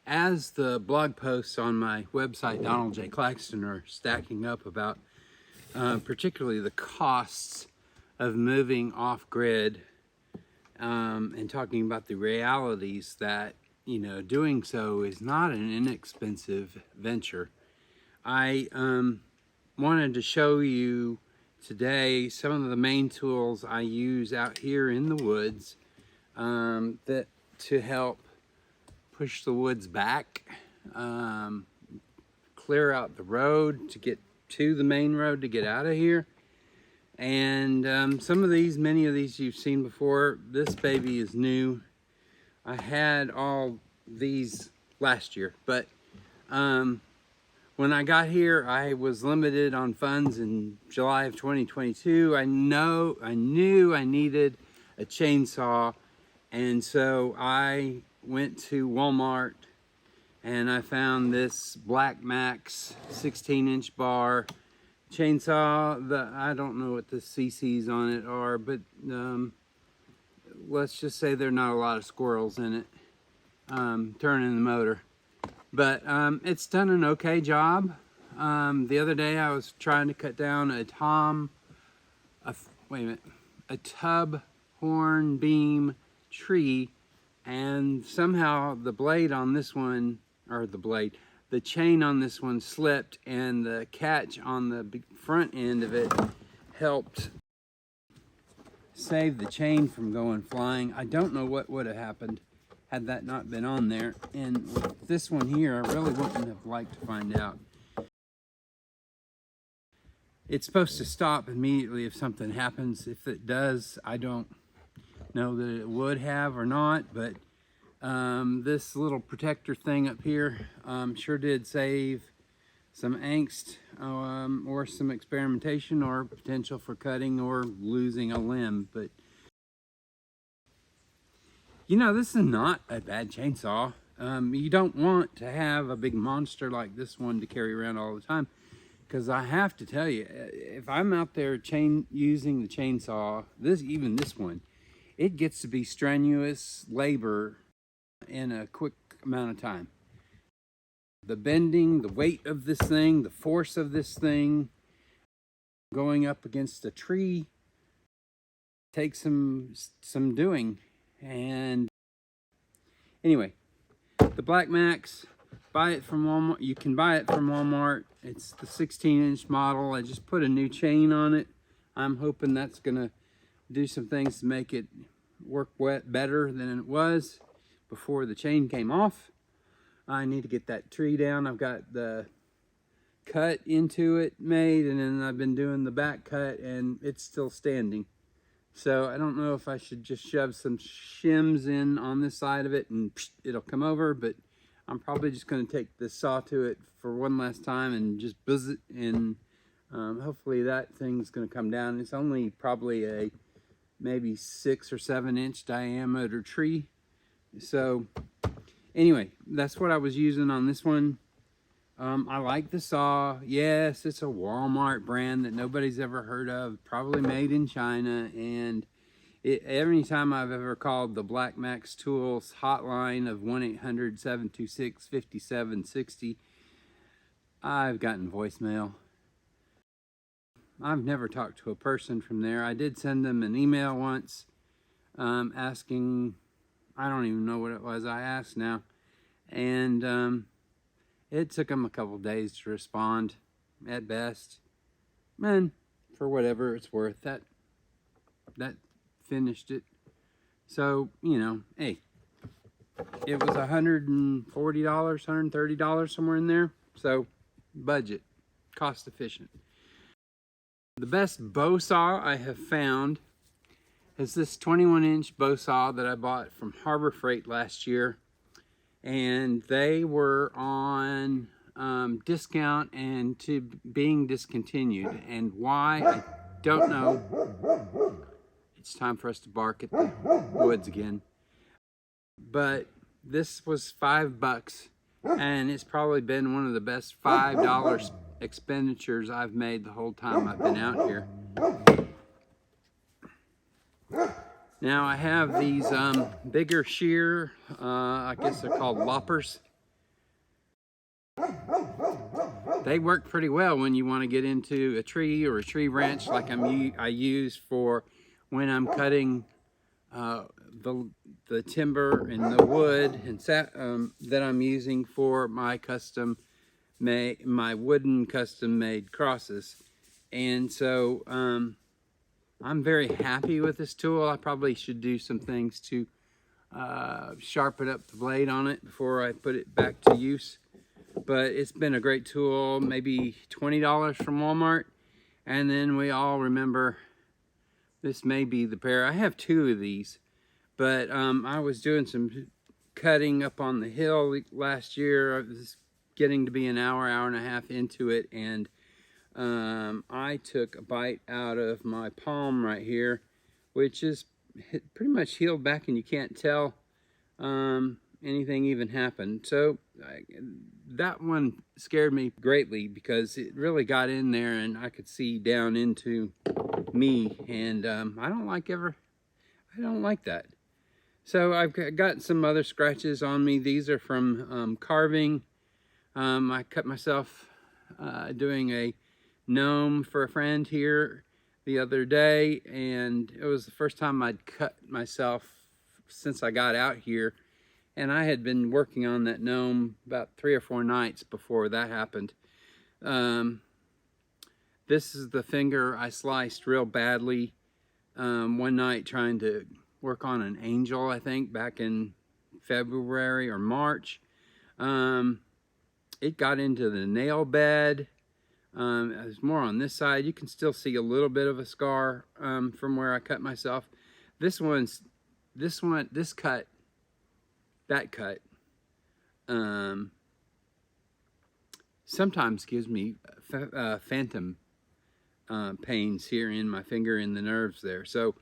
As the blog posts on my website, Donald J. Claxton, are stacking up about particularly the costs of moving off-grid, and talking about the realities that, doing so is not an inexpensive venture. I wanted to show you today some of the main tools I use out here in the woods that to help push the woods back, clear out the road to get to the main road to get out of here. And many of these you've seen before. This baby is new. I had all these last year, but when I got here, I was limited on funds in July of 2022. I knew I needed a chainsaw, and so I went to Walmart and I found this Black Max 16-inch bar chainsaw. I don't know what the CCs on it are, but let's just say there are not a lot of squirrels in it turning the motor. But it's done an okay job. The other day I was trying to cut down a tub horn beam tree, and somehow the blade on this one, the chain on this one slipped, and the catch on the front end of it helped save the chain from going flying. I don't know what would have happened had that not been on there. And with this one here, I really wouldn't have liked to find out. It's supposed to stop immediately if something happens. If it does, I don't know that it would have or not, but this little protector thing up here sure did save some angst, or some experimentation, or potential for cutting or losing a limb. But this is not a bad chainsaw. You don't want to have a big monster like this one to carry around all the time, because I have to tell you, if I'm out there using the chainsaw, even this one, it gets to be strenuous labor in a quick amount of time. The bending, the weight of this thing, the force of this thing, going up against a tree, takes some doing. And anyway, the Black Max, buy it from Walmart. You can buy it from Walmart. It's the 16-inch model. I just put a new chain on it. I'm hoping that's gonna do some things to make it work better than it was before the chain came off. I need to get that tree down. I've got the cut into it made, and then I've been doing the back cut, and it's still standing. So I don't know if I should just shove some shims in on this side of it and it'll come over, but I'm probably just going to take this saw to it for one last time and just buzz it, and hopefully that thing's going to come down. It's only probably a maybe 6 or 7 inch diameter tree. So anyway, that's what I was using on this one. I like the saw. Yes, it's a Walmart brand that nobody's ever heard of, probably made in China. And every time I've ever called the Black Max Tools hotline of 1-800-726-5760, I've gotten voicemail. I've never talked to a person from there. I did send them an email once asking, I don't even know what it was I asked now. And it took them a couple days to respond at best. And for whatever it's worth, that finished it. So, hey, it was $140, $130, somewhere in there. So, budget, cost efficient. The best bow saw I have found is this 21-inch bow saw that I bought from Harbor Freight last year. And they were on discount and to being discontinued. And why, I don't know. It's time for us to bark at the woods again. But this was $5, and it's probably been one of the best $5 expenditures I've made the whole time I've been out here. Now I have these bigger shear, I guess they're called loppers, They work pretty well when you want to get into a tree or a tree branch like I use for when I'm cutting the timber and the wood and that I'm using for my my wooden custom made crosses. And so I'm very happy with this tool. I probably should do some things to sharpen up the blade on it before I put it back to use. But it's been a great tool, maybe $20 from Walmart. And then we all remember, this may be the pair. I have two of these, but I was doing some cutting up on the hill last year. I was getting to be an hour and a half into it, and I took a bite out of my palm right here, which is pretty much healed back, and you can't tell anything even happened. So that one scared me greatly because it really got in there and I could see down into me, and I don't like that. So I've got some other scratches on me. These are from carving. I cut myself doing a gnome for a friend here the other day, and it was the first time I'd cut myself since I got out here. And I had been working on that gnome about 3 or 4 nights before that happened. This is the finger I sliced real badly one night trying to work on an angel, I think, back in February or March. It got into the nail bed. There's more on this side. You can still see a little bit of a scar from where I cut myself. This cut, that cut, sometimes gives me phantom pains here in my finger, in the nerves there. So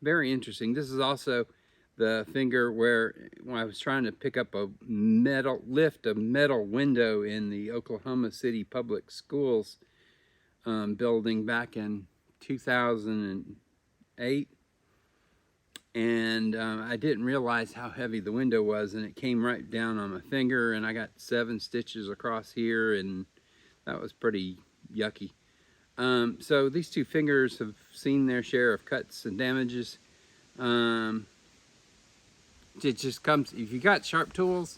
very interesting. This is also the finger where when I was trying to pick up lift a metal window in the Oklahoma City Public Schools building back in 2008. And I didn't realize how heavy the window was, and it came right down on my finger, and I got 7 stitches across here, and that was pretty yucky. So these 2 fingers have seen their share of cuts and damages. It just comes, if you got sharp tools,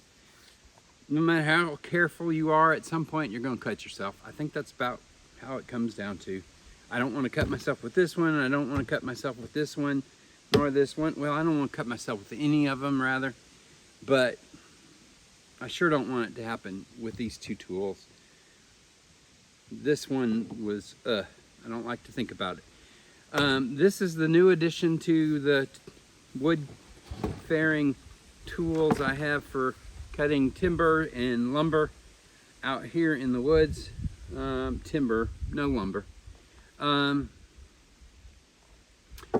no matter how careful you are, at some point you're going to cut yourself. I think that's about how it comes down to. I don't want to cut myself with this one, and I don't want to cut myself with this one, nor this one. Well, I don't want to cut myself with any of them, rather. But I sure don't want it to happen with these 2 tools. This one was, I don't like to think about it. This is the new addition to the wood fairing tools I have for cutting timber and lumber out here in the woods. Timber, no lumber.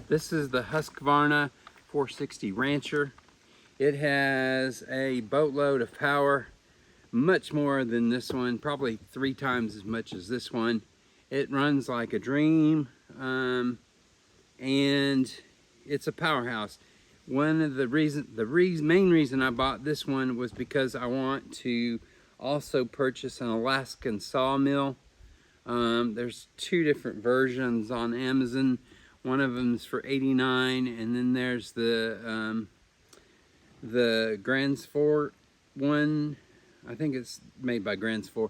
This is the Husqvarna 460 Rancher. It has a boatload of power, much more than this one, probably 3 times as much as this one. It runs like a dream, and it's a powerhouse. One of the main reason I bought this one was because I want to also purchase an Alaskan sawmill. There's 2 different versions on Amazon. One of them is for $89, and then there's the Gransfort one. I think it's made by Gransfort,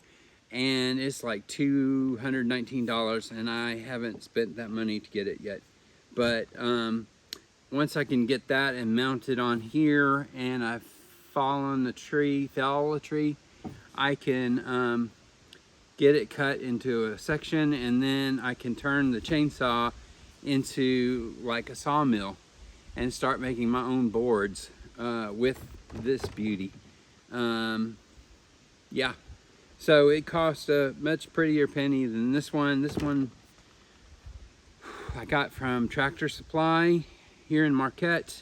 and it's like $219, and I haven't spent that money to get it yet. But once I can get that and mount it on here, and I've fell a tree, I can get it cut into a section, and then I can turn the chainsaw into like a sawmill and start making my own boards with this beauty. Yeah, so it cost a much prettier penny than this one. This one I got from Tractor Supply here in Marquette,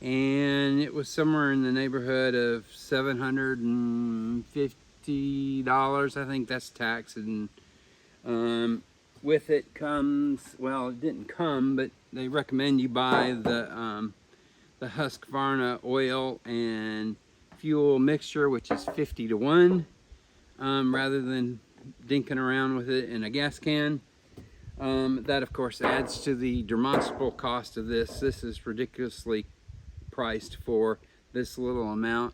and it was somewhere in the neighborhood of $750. I think that's tax, and with it comes, well, it didn't come, but they recommend you buy the Husqvarna oil and fuel mixture, which is 50-to-1, rather than dinking around with it in a gas can. That of course adds to the demonstrable cost of this. This is ridiculously priced for this little amount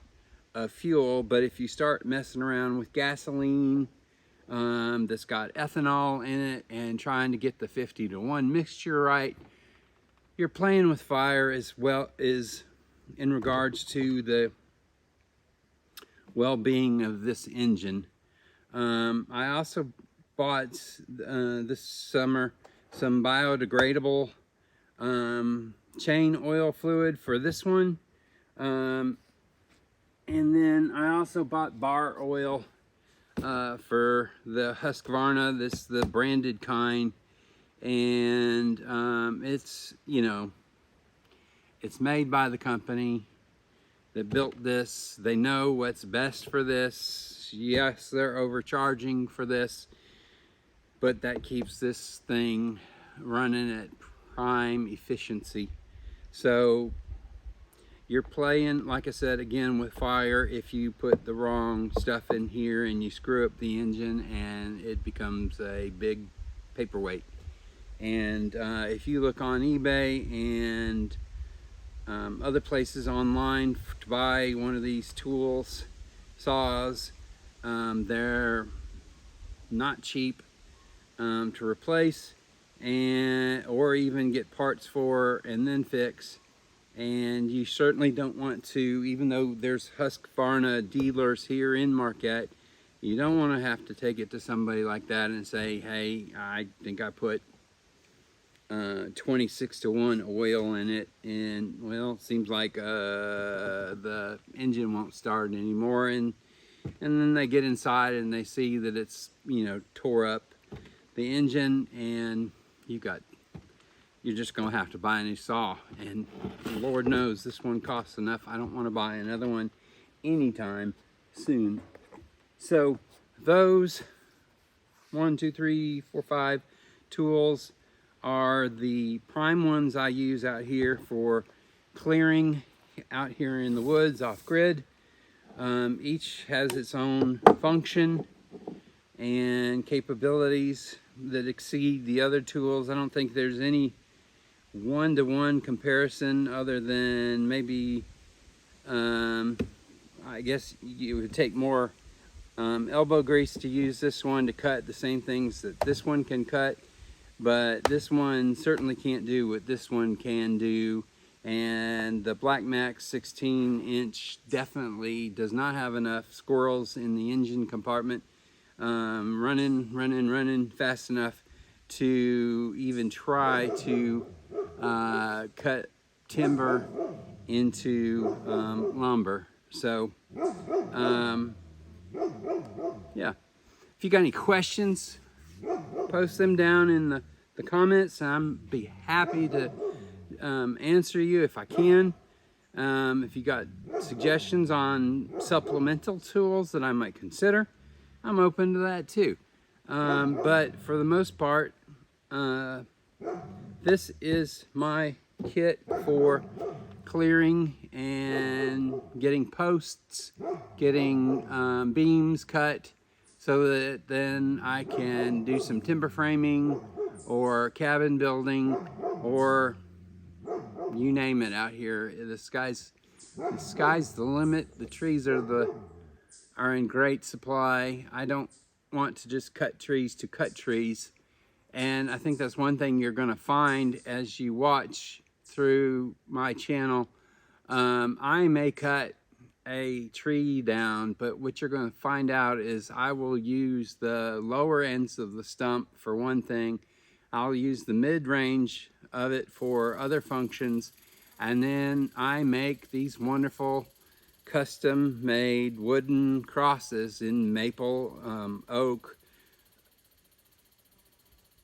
of fuel, but if you start messing around with gasoline that's got ethanol in it and trying to get the 50-to-1 mixture right, you're playing with fire as well as in regards to the well-being of this engine. I also bought this summer some biodegradable chain oil fluid for this one, and then I also bought bar oil for the Husqvarna. This the branded kind, and it's, you know, it's made by the company that built this. They know what's best for this. Yes, they're overcharging for this, but that keeps this thing running at prime efficiency. So you're playing, like I said, again with fire if you put the wrong stuff in here and you screw up the engine and it becomes a big paperweight. And if you look on eBay and other places online to buy one of these tools, saws, they're not cheap to replace or even get parts for and then fix. And you certainly don't want to, even though there's Husqvarna dealers here in Marquette, you don't want to have to take it to somebody like that and say, hey, I think I put 26-to-1 oil in it, and well, it seems like the engine won't start anymore, and then they get inside and they see that it's, you know, tore up the engine, and you're just gonna have to buy a new saw. And Lord knows this one costs enough. I don't want to buy another one anytime soon. So those 1, 2, 3, 4, 5 tools are the prime ones I use out here for clearing out here in the woods off grid. Each has its own function and capabilities that exceed the other tools. I don't think there's any one-to-one comparison other than maybe I guess you would take more elbow grease to use this one to cut the same things that this one can cut, but this one certainly can't do what this one can do. And the Black Max 16-inch definitely does not have enough squirrels in the engine compartment running fast enough to even try to cut timber into lumber. So yeah, if you got any questions, post them down in the comments. I'm be happy to answer you if I can. If you got suggestions on supplemental tools that I might consider, I'm open to that too. But for the most part, this is my kit for clearing and getting posts, getting beams cut, so that then I can do some timber framing or cabin building, or you name it out here. The sky's the limit. The trees are in great supply. I don't want to just cut trees to cut trees. And I think that's one thing you're going to find as you watch through my channel. I may cut a tree down, but what you're going to find out is I will use the lower ends of the stump for one thing. I'll use the mid-range of it for other functions. And then I make these wonderful custom-made wooden crosses in maple, oak,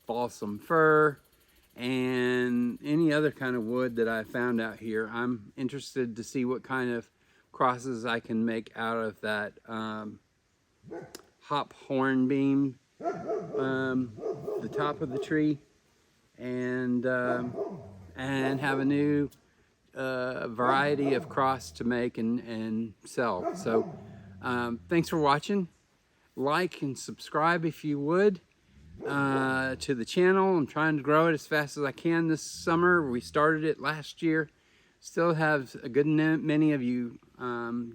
balsam fir, and any other kind of wood that I found out here. I'm interested to see what kind of crosses I can make out of that hop horn beam, the top of the tree, and have a new variety of cross to make and sell. So thanks for watching. Like and subscribe if you would to the channel. I'm trying to grow it as fast as I can this summer. We started it last year. Still have a good many of you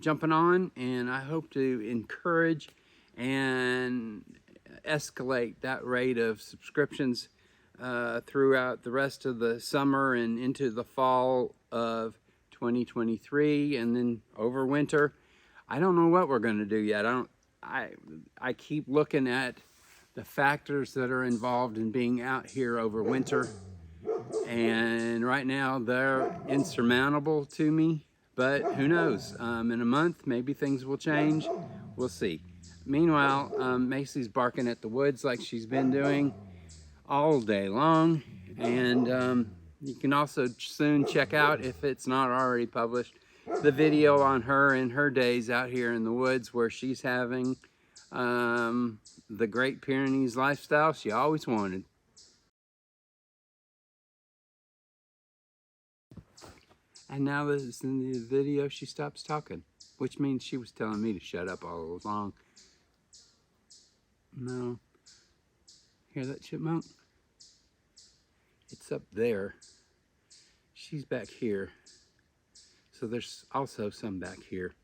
jumping on, and I hope to encourage and escalate that rate of subscriptions throughout the rest of the summer and into the fall of 2023, and then over winter. I don't know what we're going to do yet. I keep looking at the factors that are involved in being out here over winter, and right now they're insurmountable to me, but who knows? In a month maybe things will change. We'll see. Meanwhile, Macy's barking at the woods like she's been doing all day long, and you can also soon check out, if it's not already published, the video on her and her days out here in the woods where she's having the Great Pyrenees lifestyle she always wanted. And now that it's in the video, she stops talking, which means she was telling me to shut up all along. No. Hear that, chipmunk? It's up there. She's back here. So there's also some back here.